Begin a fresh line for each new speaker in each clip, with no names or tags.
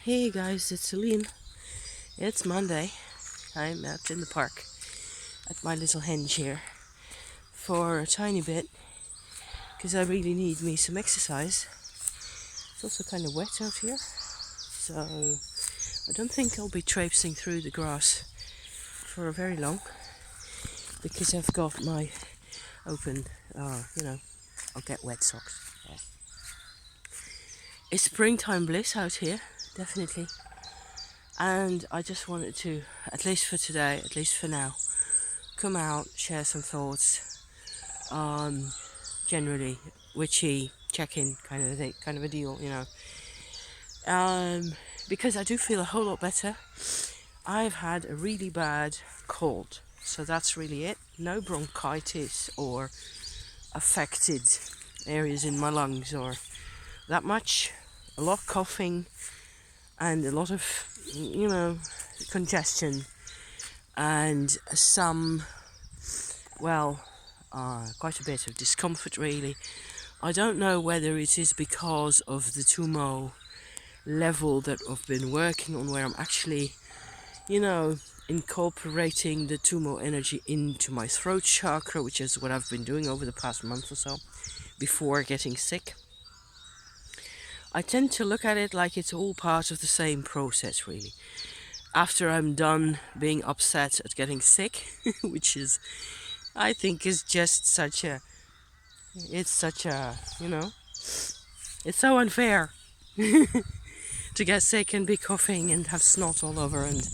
Hey guys, it's Celine. It's Monday. I'm out in the park at my little henge here for a tiny bit because I really need me some exercise. It's also kind of wet out here, so I don't think I'll be traipsing through the grass for very long because I've got my open, I'll get wet socks. Yeah. It's springtime bliss out here, definitely. And I just wanted to, at least for today, at least for now, come out, share some thoughts, generally witchy, check-in kind of a thing, kind of a deal, because I do feel a whole lot better. I've had a really bad cold, so that's really it. No bronchitis or affected areas in my lungs or that much. A lot of coughing and a lot of, congestion and some, quite a bit of discomfort really. I don't know whether it is because of the Tumo level that I've been working on, where I'm actually, incorporating the Tumo energy into my throat chakra, which is what I've been doing over the past month or so before getting sick. I tend to look at it like it's all part of the same process really. After I'm done being upset at getting sick, which is, I think is just it's so unfair to get sick and be coughing and have snot all over and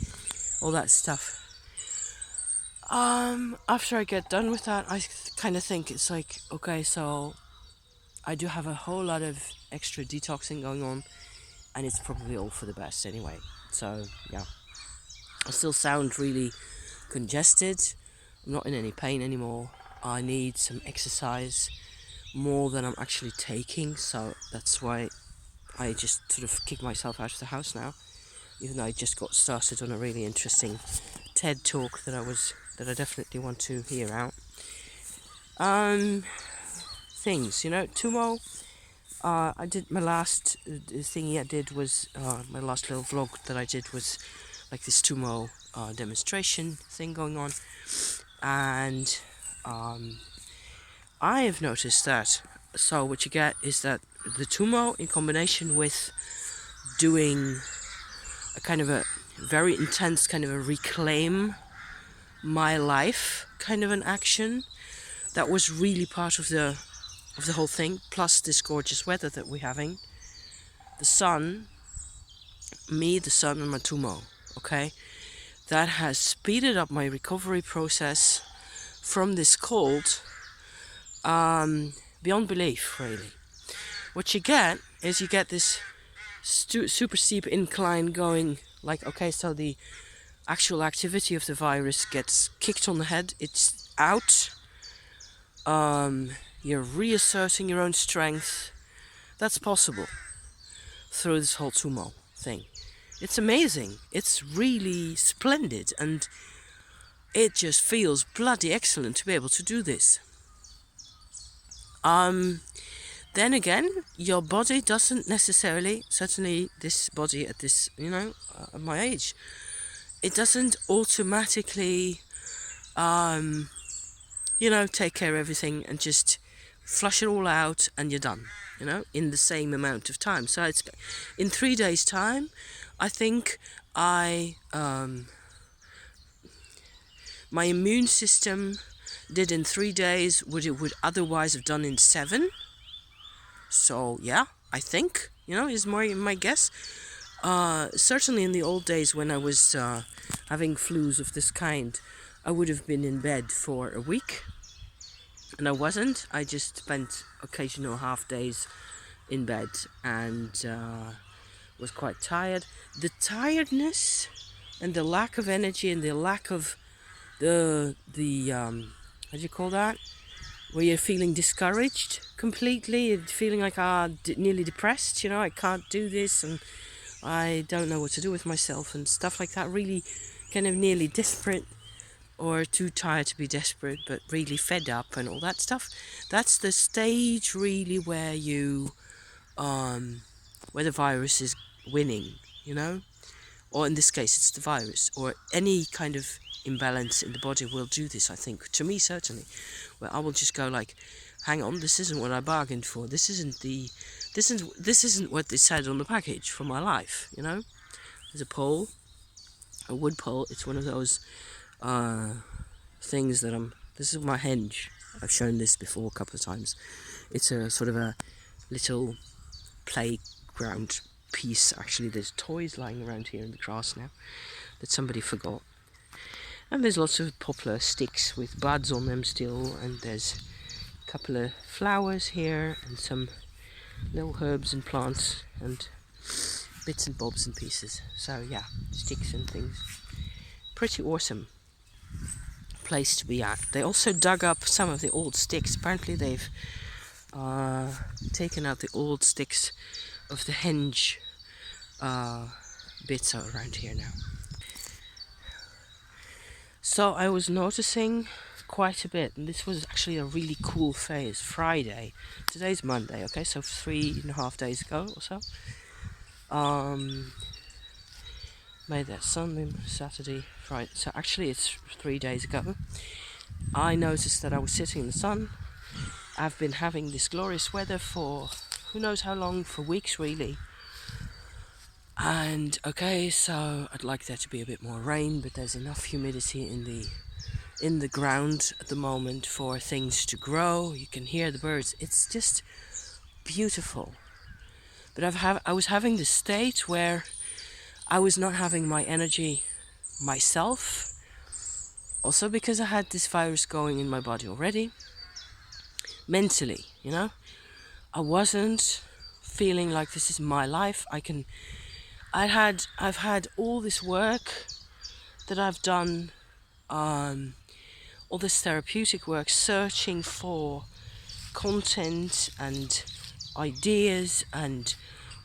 all that stuff. After I get done with that, I kind of think it's like, okay, so I do have a whole lot of extra detoxing going on, and it's probably all for the best anyway. So, yeah. I still sound really congested. I'm not in any pain anymore. I need some exercise more than I'm actually taking, so that's why I just sort of kick myself out of the house now, even though I just got started on a really interesting TED talk that I definitely want to hear out. Things, Tumo. I did my last thingy I did was my last little vlog that I did was like this Tumo demonstration thing going on, and I have noticed that. So what you get is that the Tumo, in combination with doing a kind of a very intense kind of a reclaim my life kind of an action, that was really part of the whole thing. Plus this gorgeous weather that we're having, the sun, the sun, and my Tumo. Okay, that has speeded up my recovery process from this cold. Beyond belief, really. What you get is you get this super steep incline going, like, okay, so the actual activity of the virus gets kicked on the head, it's out, you're reasserting your own strength. That's possible through this whole Tumo thing. It's amazing, it's really splendid, and it just feels bloody excellent to be able to do this. Then again, your body doesn't necessarily, certainly this body at this, at my age, it doesn't automatically, take care of everything and just flush it all out and you're done, in the same amount of time. So it's in 3 days' time, I think my immune system did in 3 days what it would otherwise have done in 7. So yeah, I think, is my guess. Certainly in the old days when I was having flus of this kind, I would have been in bed for a week. And I wasn't. I just spent occasional half days in bed and was quite tired. The tiredness and the lack of energy and the lack of the how do you call that? Where you're feeling discouraged completely, feeling like nearly depressed, I can't do this and I don't know what to do with myself and stuff like that, really kind of nearly desperate, or too tired to be desperate, but really fed up and all that stuff. That's the stage really where you where the virus is winning, you know? Or in this case, it's the virus, or any kind of imbalance in the body will do this, I think. To me, certainly. Where I will just go like, hang on, this isn't what I bargained for. This isn't what they said on the package for my life, you know? There's a wood pole. It's one of those things that this is my henge. I've shown this before a couple of times. It's a sort of a little playground piece. Actually, there's toys lying around here in the grass now that somebody forgot. And there's lots of poplar sticks with buds on them still, and there's a couple of flowers here and some little herbs and plants and bits and bobs and pieces. So yeah, sticks and things. Pretty awesome place to be at. They also dug up some of the old sticks. Apparently they've taken out the old sticks of the henge bits around here now. So I was noticing quite a bit, and this was actually a really cool phase. Friday, today's Monday, okay, so 3.5 days ago or so. Made that Sunday, Saturday, Friday. So actually it's 3 days ago. I noticed that I was sitting in the sun. I've been having this glorious weather for who knows how long, for weeks really. And okay, so I'd like there to be a bit more rain, but there's enough humidity in the ground at the moment for things to grow. You can hear the birds. It's just beautiful. But I was having this state where I was not having my energy myself. Also because I had this virus going in my body already. Mentally, you know. I wasn't feeling like this is my life. I've had all this work that I've done, all this therapeutic work, searching for content and ideas and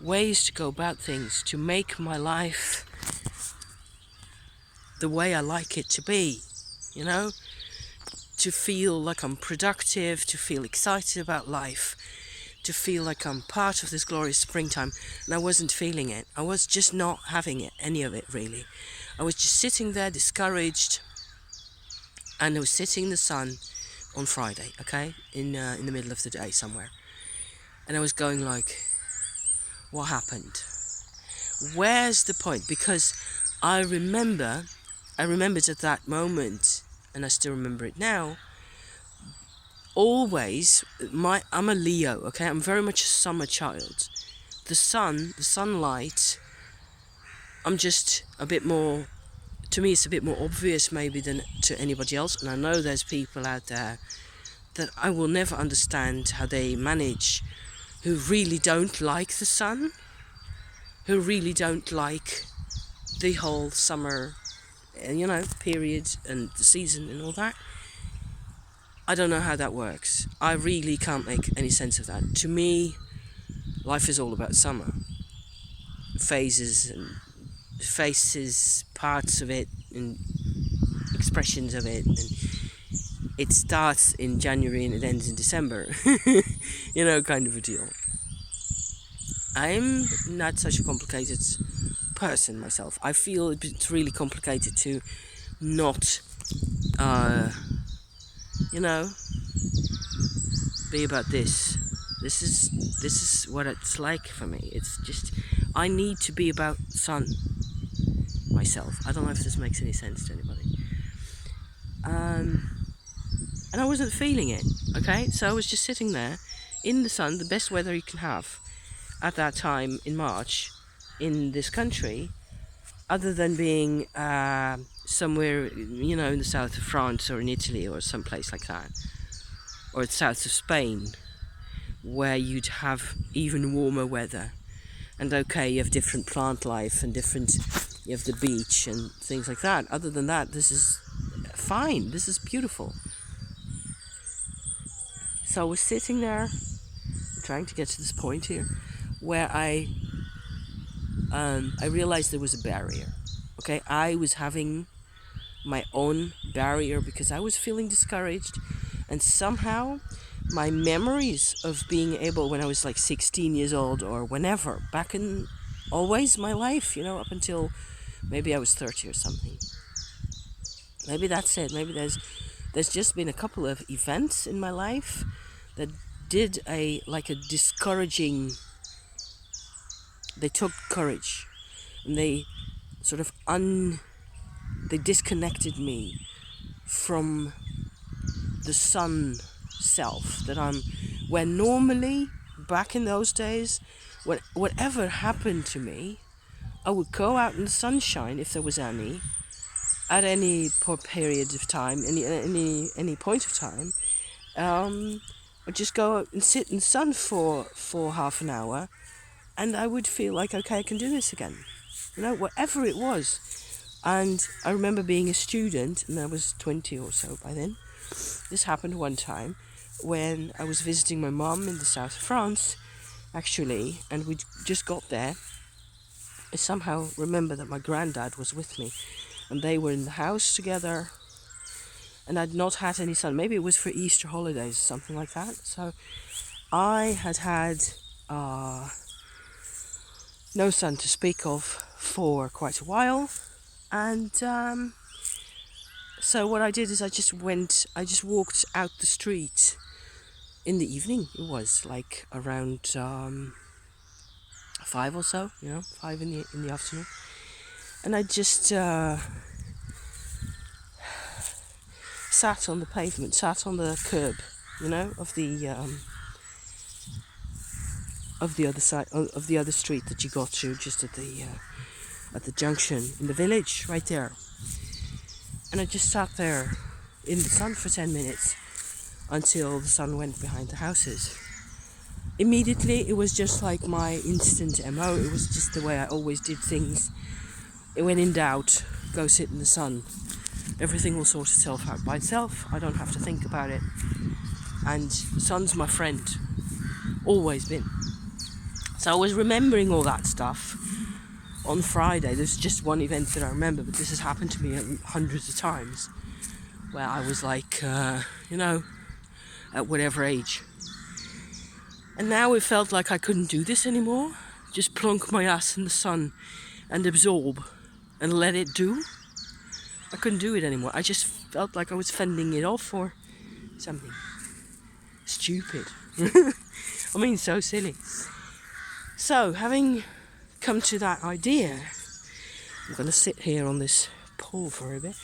ways to go about things to make my life the way I like it to be, you know, to feel like I'm productive, to feel excited about life, to feel like I'm part of this glorious springtime. And I wasn't feeling it. I was just not having it, any of it really. I was just sitting there discouraged, and I was sitting in the sun on Friday, okay, in the middle of the day somewhere, and I was going like, what happened? Where's the point? Because I remembered at that moment, and I still remember it now, always, I'm a Leo, okay? I'm very much a summer child. The sunlight, I'm just a bit more, to me it's a bit more obvious maybe than to anybody else. And I know there's people out there that I will never understand how they manage, who really don't like the sun, who really don't like the whole summer, period and the season and all that. I don't know how that works. I really can't make any sense of that. To me, life is all about summer. Phases and faces, parts of it, and expressions of it. And it starts in January and it ends in December. Kind of a deal. I'm not such a complicated person myself. I feel it's really complicated to not be about this. This is what it's like for me. It's just, I need to be about sun myself. I don't know if this makes any sense to anybody. And I wasn't feeling it, okay? So I was just sitting there in the sun, the best weather you can have at that time in March in this country, other than being somewhere, in the south of France or in Italy or someplace like that, or the south of Spain, where you'd have even warmer weather. And okay, you have different plant life and you have the beach and things like that. Other than that, this is fine. This is beautiful. So I was sitting there, trying to get to this point here, where I realized there was a barrier. Okay, I was having my own barrier because I was feeling discouraged, and somehow my memories of being able, when I was like 16 years old or whenever, back in always my life, up until maybe I was 30 or something. Maybe that's it. Maybe there's just been a couple of events in my life that did a discouraging. They took courage, and they sort of they disconnected me from the sun self that I'm. When normally back in those days, whatever happened to me, I would go out in the sunshine if there was any, at any period of time, any point of time. I'd just go out and sit in the sun for half an hour, and I would feel like, okay, I can do this again. Whatever it was. And I remember being a student, and I was 20 or so by then. This happened one time when I was visiting my mum in the south of France, actually, and we just got there. I somehow remember that my granddad was with me, and they were in the house together, and I'd not had any sun. Maybe it was for Easter holidays or something like that. So I had no sun to speak of for quite a while, and so what I did is I just walked out the street in the evening. It was like around 5 or so, 5 in the afternoon, and I just sat on the pavement, sat on the curb, of the other side of the other street that you got to, just at the junction in the village, right there. And I just sat there in the sun for 10 minutes until the sun went behind the houses. Immediately, it was just like my instant MO. It was just the way I always did things. When in doubt, go sit in the sun. Everything will sort itself out by itself. I don't have to think about it. And the sun's my friend. Always been. So I was remembering all that stuff on Friday. There's just one event that I remember, but this has happened to me hundreds of times, where I was like, at whatever age. And now it felt like I couldn't do this anymore. Just plonk my ass in the sun and absorb and let it do. I couldn't do it anymore. I just felt like I was fending it off or something. Stupid. I mean, so silly. So, having come to that idea, I'm going to sit here on this pole for a bit,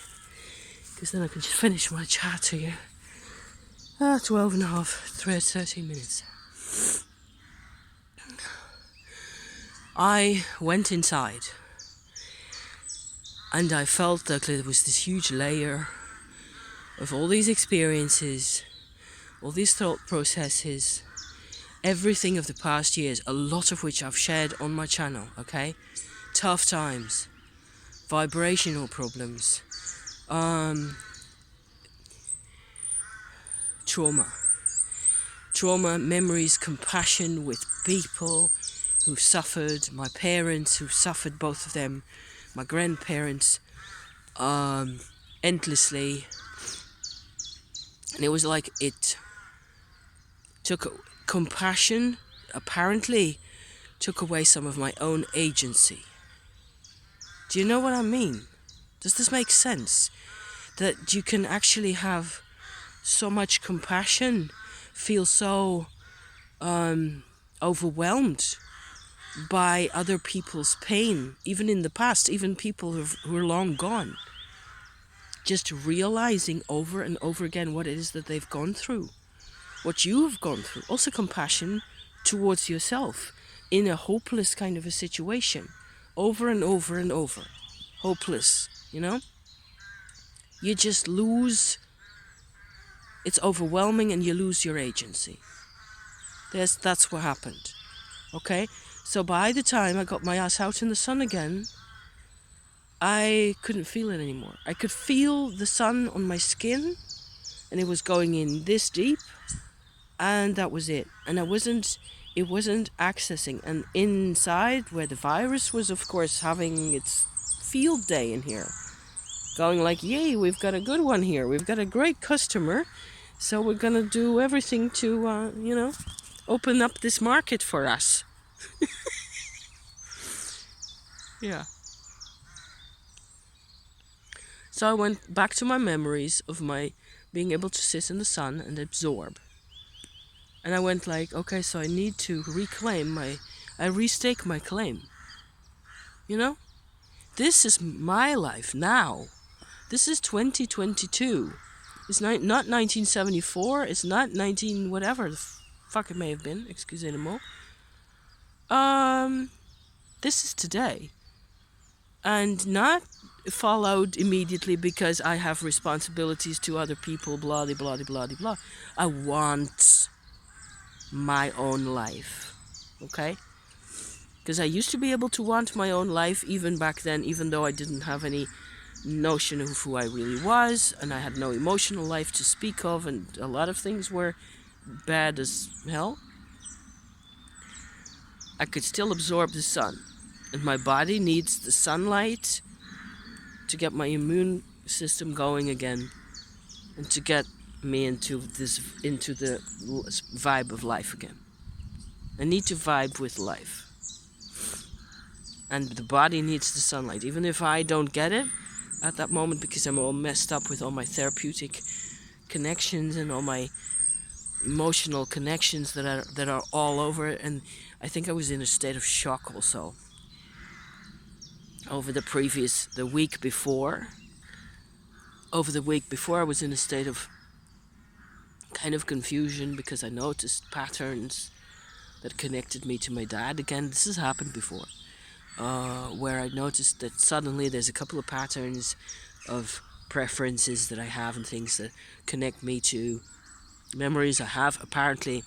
because then I can just finish my chat to you. 12 and a half, 13 minutes. I went inside, and I felt like there was this huge layer of all these experiences, all these thought processes, everything of the past years, a lot of which I've shared on my channel, okay? Tough times, vibrational problems, trauma, memories, compassion with people who've suffered, my parents who've suffered, both of them, my grandparents, endlessly. And it was like it took compassion, apparently took away some of my own agency. Do you know what I mean? Does this make sense? That you can actually have so much compassion, feel so overwhelmed by other people's pain, even in the past, even people who are long gone. Just realizing over and over again what it is that they've gone through, what you have gone through. Also compassion towards yourself in a hopeless kind of a situation, over and over and over. Hopeless, You just lose. It's overwhelming and you lose your agency. That's what happened. Okay? So by the time I got my ass out in the sun again, I couldn't feel it anymore. I could feel the sun on my skin, and it was going in this deep, and that was it. And it wasn't accessing. And inside, where the virus was, of course, having its field day in here, going like, yay, we've got a good one here. We've got a great customer, so we're going to do everything to, open up this market for us. Yeah. So I went back to my memories of my being able to sit in the sun and absorb. And I went like, okay, so I need to I restake my claim. You know? This is my life now. This is 2022. It's not 1974. It's not 19 whatever the fuck it may have been. Excusez le mot. Um, this is today. And not followed immediately because I have responsibilities to other people, blah, blah, blah, blah, blah. I want my own life. Okay? Because I used to be able to want my own life even back then, even though I didn't have any notion of who I really was, and I had no emotional life to speak of, and a lot of things were bad as hell. I could still absorb the sun, and my body needs the sunlight to get my immune system going again, and to get me into the vibe of life again. I need to vibe with life, and the body needs the sunlight, even if I don't get it at that moment because I'm all messed up with all my therapeutic connections and all my emotional connections that are all over it. And I think I was in a state of shock also over the week before. Over the week before, I was in a state of kind of confusion because I noticed patterns that connected me to my dad. Again, this has happened before. Where I noticed that suddenly there's a couple of patterns of preferences that I have and things that connect me to memories I have apparently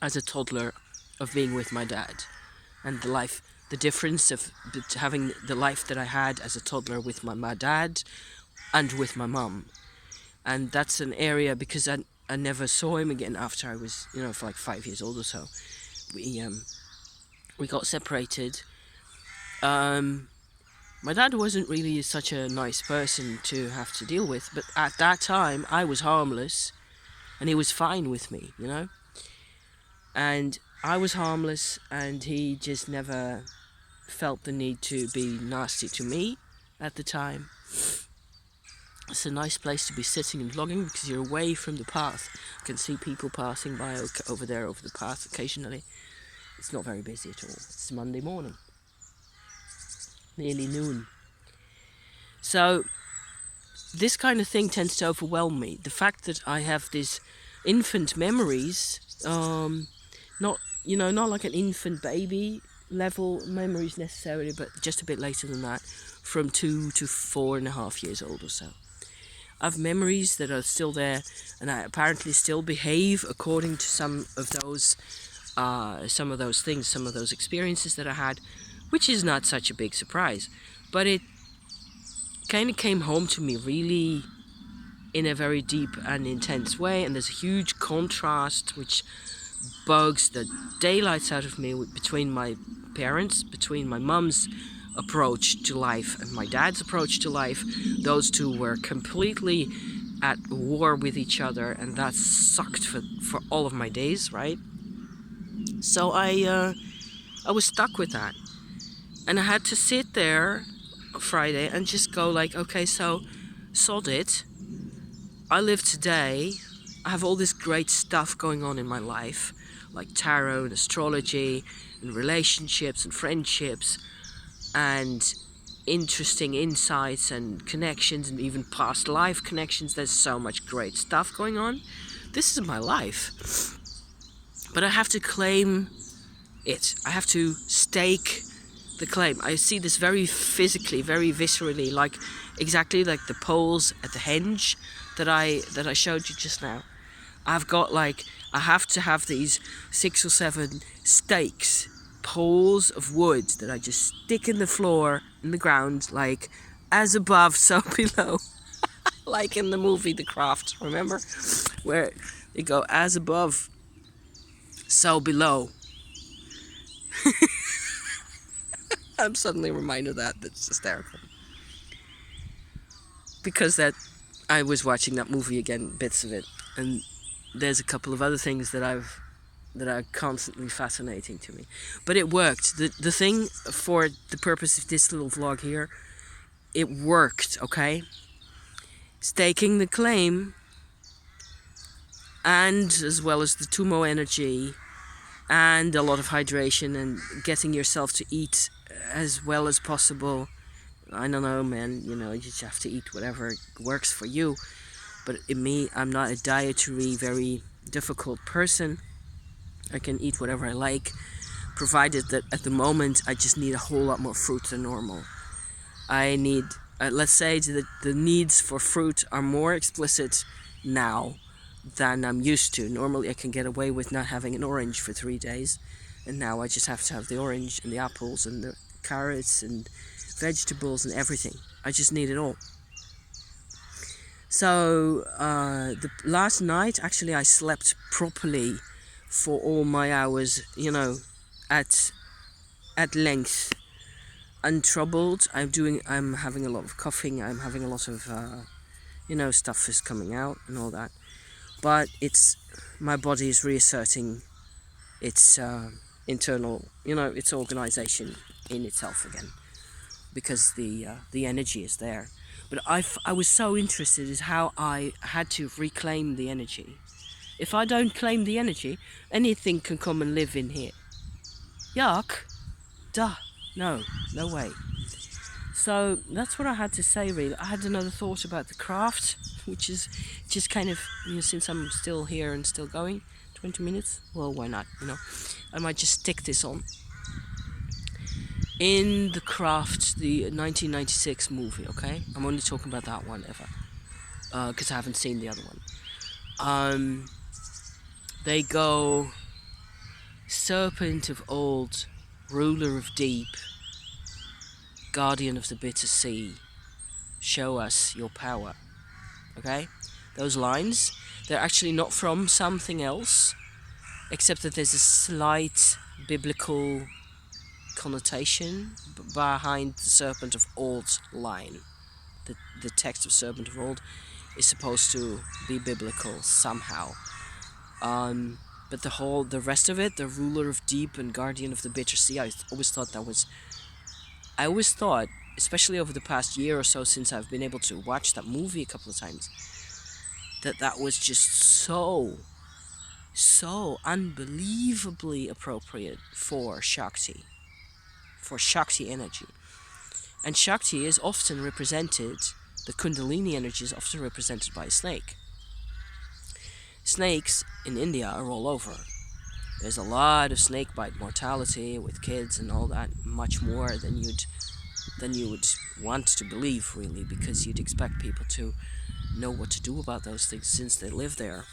as a toddler of being with my dad, and the difference of having the life that I had as a toddler with my dad and with my mum. And that's an area because I never saw him again after I was, for like 5 years old or so. We got separated. My dad wasn't really such a nice person to have to deal with, but at that time I was harmless and he was fine with me, And I was harmless and he just never felt the need to be nasty to me at the time. It's a nice place to be sitting and vlogging because you're away from the path. I can see people passing by over there over the path occasionally. It's not very busy at all. It's Monday morning. Nearly noon. So this kind of thing tends to overwhelm me. The fact that I have these infant memories, not like an infant baby level memories necessarily, but just a bit later than that, from 2 to 4.5 years old or so. I have memories that are still there, and I apparently still behave according to some of those things, some of those experiences that I had, which is not such a big surprise. But it kind of came home to me really in a very deep and intense way, and there's a huge contrast which bugs the daylights out of me between my parents, between my mum's approach to life and my dad's approach to life. Those two were completely at war with each other, and that sucked for all of my days, right? So I was stuck with that, and I had to sit there Friday and just go like, okay, so sod it. I live today. I have all this great stuff going on in my life, like tarot and astrology and relationships and friendships and interesting insights and connections and even past life connections. There's so much great stuff going on. This is my life. But I have to claim it. I have to stake the claim. I see this very physically, very viscerally, exactly like the poles at the henge that I showed you just now. I have to have these 6 or 7 stakes, poles of wood that I just stick in the floor, in the ground, like as above, so below. Like in the movie The Craft, remember? Where they go as above, so below. I'm suddenly reminded of that. That's hysterical. Because I was watching that movie again, bits of it, and there's a couple of other things that I've that are constantly fascinating to me. But it worked. The thing, for the purpose of this little vlog here, it worked, okay? Staking the claim, and as well as the Tumo energy, and a lot of hydration, and getting yourself to eat as well as possible. I don't know, man, you know, you just have to eat whatever works for you. But in me, I'm not a dietary, very difficult person. I can eat whatever I like, provided that at the moment I just need a whole lot more fruit than normal. I need, let's say that the needs for fruit are more explicit now than I'm used to. Normally I can get away with not having an orange for 3 days, and now I just have to have the orange and the apples and the carrots and vegetables and everything. I just need it all. So the last night, actually, I slept properly for all my hours, you know, at length, untroubled. I'm having a lot of coughing. I'm having a lot of, you know, stuff is coming out and all that. But my body is reasserting its internal, you know, its organization in itself again, because the energy is there. But I was so interested in how I had to reclaim the energy. If I don't claim the energy, anything can come and live in here. Yuck. Duh. No way. So that's what I had to say, really. I had another thought about the craft, which is just kind of, you know, since I'm still here and still going, 20 minutes, well, why not, you know? I might just stick this on. In The Craft, the 1996 movie, okay? I'm only talking about that one ever, because I haven't seen the other one. They go, serpent of old, ruler of deep, guardian of the bitter sea, show us your power. Okay? Those lines, they're actually not from something else, except that there's a slight biblical connotation behind the serpent of old line. The text of serpent of old is supposed to be biblical somehow. But the rest of it, the ruler of deep and guardian of the bitter sea, I always thought, especially over the past year or so since I've been able to watch that movie a couple of times, that was just so unbelievably appropriate for Shakti energy. And Shakti is often represented, the Kundalini energy is often represented by a snake. Snakes in India are all over. There's a lot of snake bite mortality with kids and all that, much more than you would want to believe, really, because you'd expect people to know what to do about those things since they live there.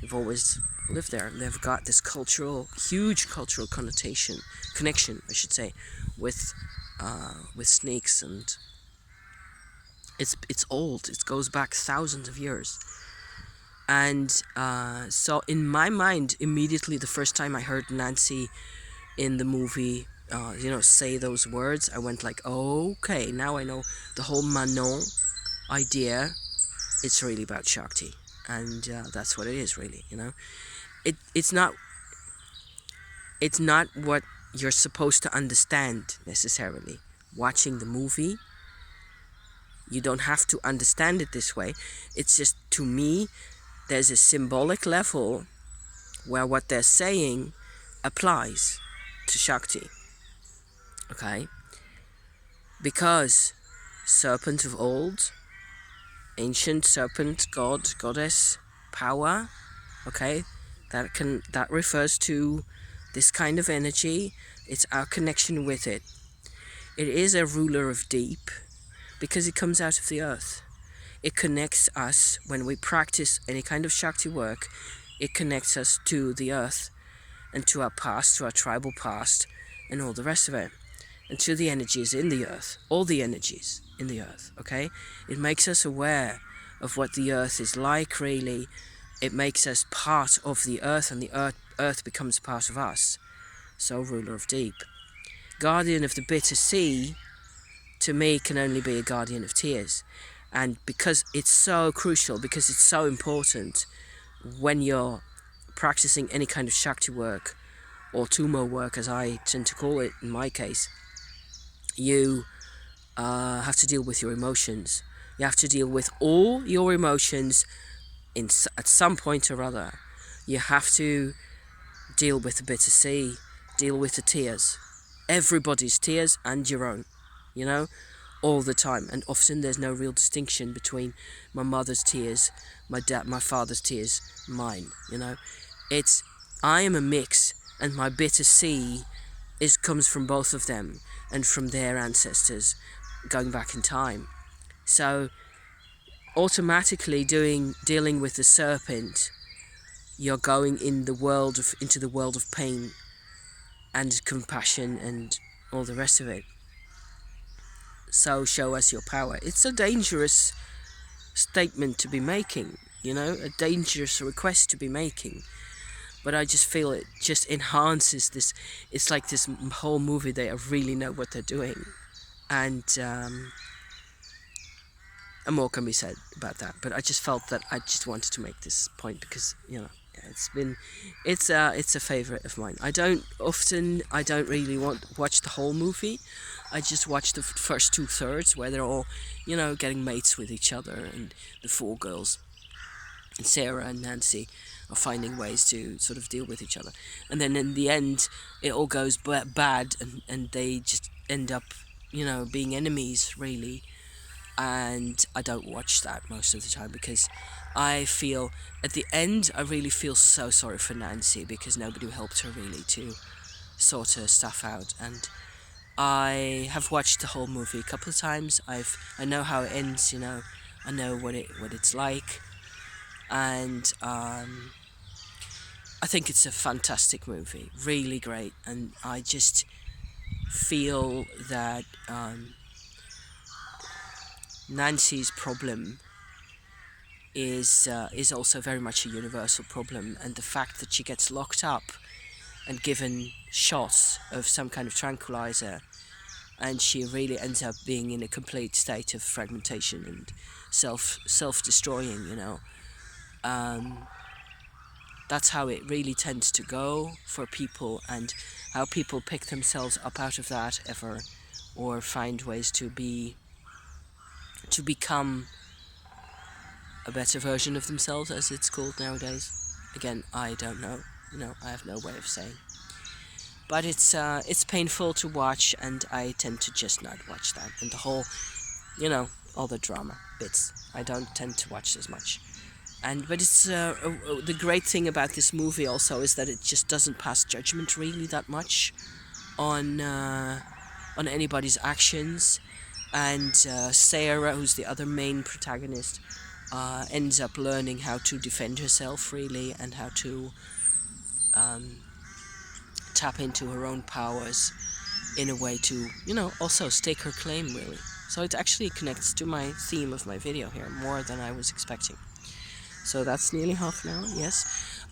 They've always lived there. They've got this huge cultural connection, I should say, with snakes, and it's old. It goes back thousands of years. And so in my mind, immediately the first time I heard Nancy in the movie, say those words, I went like, okay, now I know the whole Manon idea. It's really about Shakti, and that's what it is, really. You know, it's not what you're supposed to understand necessarily. Watching the movie, you don't have to understand it this way. It's just, to me, there's a symbolic level where what they're saying applies to Shakti. Okay? Because serpent of old, ancient serpent, goddess, power, okay? That refers to this kind of energy. It's our connection with it. It is a ruler of deep because it comes out of the earth. It connects us when we practice any kind of Shakti work. It connects us to the earth and to our past, to our tribal past, and all the rest of it, and to the energies in the earth, all the energies in the earth, okay? It makes us aware of what the earth is like, really. It makes us part of the earth, and the earth becomes part of us. So, ruler of deep. Guardian of the bitter sea, to me, can only be a guardian of tears. And because it's so crucial, because it's so important, when you're practicing any kind of Shakti work, or Tumo work as I tend to call it in my case, you have to deal with your emotions. You have to deal with all your emotions at some point or other. You have to deal with the bitter sea, deal with the tears. Everybody's tears and your own, you know, all the time. And often there's no real distinction between my mother's tears, my father's tears, mine, you know. I am a mix, and my bitter sea comes from both of them and from their ancestors going back in time. So automatically dealing with the serpent, you're going into the world of pain and compassion and all the rest of it. So show us your power. It's a dangerous statement to be making, you know, a dangerous request to be making. But I just feel it just enhances this. It's like this whole movie, they really know what they're doing. And more can be said about that. But I just felt that I just wanted to make this point because, you know, it's a favorite of mine. I don't really watch the whole movie. I just watch the first 2/3 where they're all, you know, getting mates with each other, and the 4 girls, and Sarah and Nancy, are finding ways to sort of deal with each other. And then in the end, it all goes bad, and they just end up, you know, being enemies, really. And I don't watch that most of the time because I feel, at the end, I really feel so sorry for Nancy because nobody helped her really to sort her stuff out. And I have watched the whole movie a couple of times. I know how it ends, you know. I know what it's like. And I think it's a fantastic movie, really great. And I just feel that Nancy's problem is also very much a universal problem, and the fact that she gets locked up and given shots of some kind of tranquilizer, and she really ends up being in a complete state of fragmentation and self-destroying, you know. That's how it really tends to go for people, and how people pick themselves up out of that ever, or find ways to become a better version of themselves, as it's called nowadays. Again, I don't know. You know, I have no way of saying. But it's painful to watch, and I tend to just not watch that. And the whole, you know, all the drama bits, I don't tend to watch as much. But it's the great thing about this movie also is that it just doesn't pass judgment really that much on anybody's actions. And Sarah, who's the other main protagonist, ends up learning how to defend herself really, and how to tap into her own powers in a way to, you know, also stake her claim really. So it actually connects to my theme of my video here more than I was expecting. So that's nearly half an hour, yes.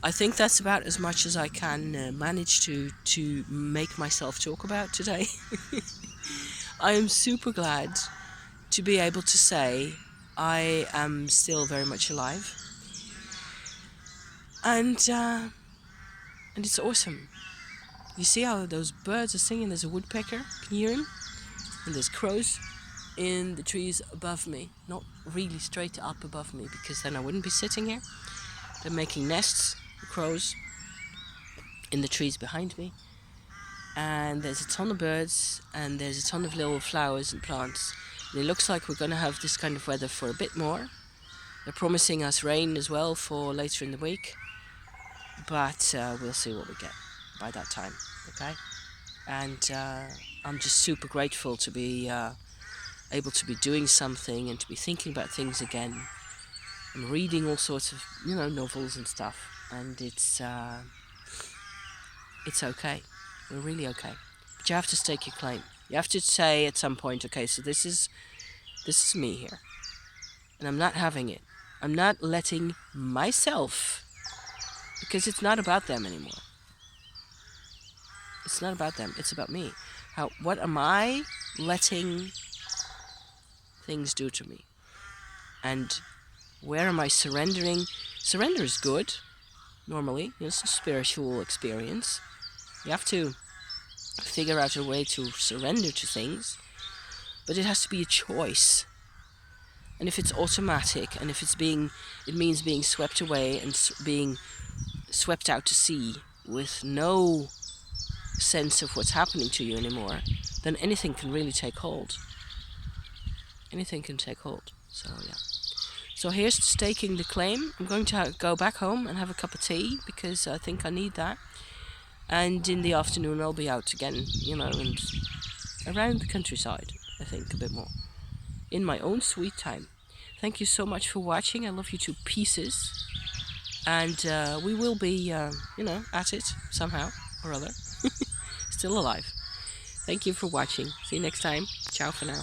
I think that's about as much as I can manage to make myself talk about today. I am super glad to be able to say I am still very much alive. And it's awesome. You see how those birds are singing? There's a woodpecker, can you hear him? And there's crows in the trees above me. Not really straight up above me, because then I wouldn't be sitting here. They're making nests, the crows, in the trees behind me. And there's a ton of birds, and there's a ton of little flowers and plants. And it looks like we're going to have this kind of weather for a bit more. They're promising us rain as well for later in the week. But we'll see what we get by that time, okay? And I'm just super grateful to be able to be doing something and to be thinking about things again. I'm reading all sorts of, you know, novels and stuff, and it's okay. We're really okay. But you have to stake your claim. You have to say at some point, okay, so this is me here, and I'm not having it. I'm not letting myself, because it's not about them anymore. It's not about them. It's about me. What am I letting things do to me? And where am I surrendering? Surrender is good. normally. It's a spiritual experience. You have to figure out a way to surrender to things, but it has to be a choice. And if it's automatic, and if it means being swept away and being swept out to sea with no sense of what's happening to you anymore, then anything can really take hold. Anything can take hold. So yeah. So here's staking the claim. I'm going to go back home and have a cup of tea because I think I need that. And in the afternoon I'll be out again, and around the countryside, I think, a bit more. In my own sweet time. Thank you so much for watching. I love you to pieces. And we will be, at it somehow or other. Still alive. Thank you for watching. See you next time. Ciao for now.